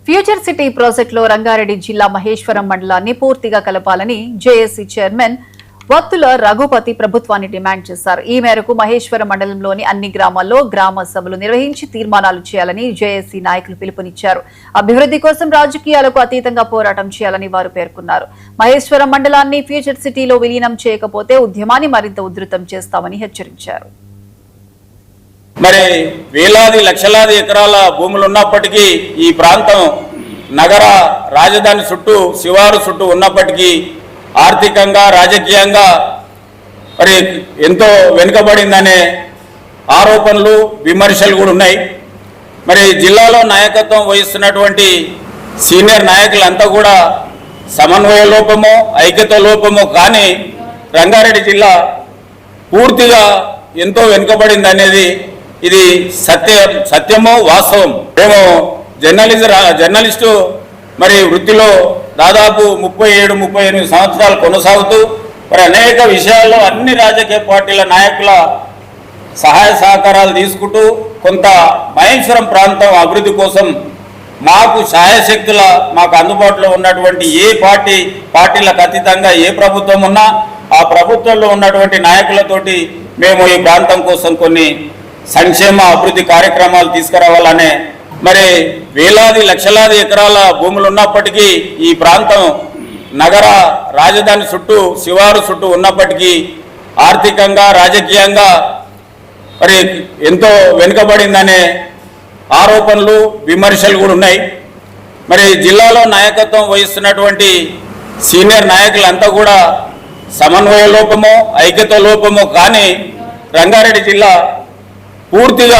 Future city ప్రాజెక్టులో రంగారెడ్డి జిల్లా మహేశ్వరం మండలాన్ని పూర్తిగా కలపాలని జేఏసీ చైర్మన్ వత్తుల రఘుపతి ప్రభుత్వాన్ని డిమాండ్ చేశారు. ఈ మేరకు మహేశ్వరం మండలంలోని అన్ని గ్రామాల్లో గ్రామ సభలు నిర్వహించి తీర్మానాలు చేయాలని జేఏసీ నాయకులు పిలుపునిచ్చారు. అభివృద్ధి కోసం రాజకీయాలకు అతీతంగా పోరాటం చేయాలని వారు పేర్కొన్నారు. మహేశ్వరం మండలాన్ని ఫ్యూచర్ సిటీలో విలీనం చేయకపోతే ఉద్యమాన్ని మరింత ఉధృతం చేస్తామని హెచ్చరించారు. మరి వేలాది లక్షలాది ఎకరాల భూములు ఉన్నప్పటికీ ఈ ప్రాంతం నగర రాజధాని చుట్టూ శివారు చుట్టూ ఉన్నప్పటికీ ఆర్థికంగా రాజకీయంగా మరి ఎంతో వెనుకబడిందనే ఆరోపణలు విమర్శలు కూడా ఉన్నాయి. మరి జిల్లాలో నాయకత్వం వహిస్తున్నటువంటి సీనియర్ నాయకులంతా కూడా సమన్వయ లోపమో ఐక్యత లోపమో కానీ రంగారెడ్డి జిల్లా పూర్తిగా ఎంతో వెనుకబడింది అనేది ఇది సత్యమో వాస్తవం. మేము జర్నలిస్టు మరి వృత్తిలో దాదాపు 37-38 సంవత్సరాలు కొనసాగుతూ మరి అనేక విషయాల్లో అన్ని రాజకీయ పార్టీల నాయకుల సహాయ సహకారాలు తీసుకుంటూ కొంత మహేశ్వరం ప్రాంతం అభివృద్ధి కోసం మాకు శాయశక్తుల మాకు అందుబాటులో ఉన్నటువంటి ఏ పార్టీలకు అతీతంగా ఏ ప్రభుత్వం ఉన్నా ఆ ప్రభుత్వంలో ఉన్నటువంటి నాయకులతోటి మేము ఈ ప్రాంతం కోసం కొన్ని సంక్షేమ అభివృద్ధి కార్యక్రమాలు తీసుకురావాలనే మరి వేలాది లక్షలాది ఎకరాల భూములు ఉన్నప్పటికీ ఈ ప్రాంతం నగర రాజధాని చుట్టూ శివారు చుట్టూ ఉన్నప్పటికీ ఆర్థికంగా రాజకీయంగా మరి ఎంతో వెనుకబడిందనే ఆరోపణలు విమర్శలు కూడా ఉన్నాయి. మరి జిల్లాలో నాయకత్వం వహిస్తున్నటువంటి సీనియర్ నాయకులంతా కూడా సమన్వయ లోపమో ఐక్యత లోపమో కానీ రంగారెడ్డి జిల్లా పూర్తిగా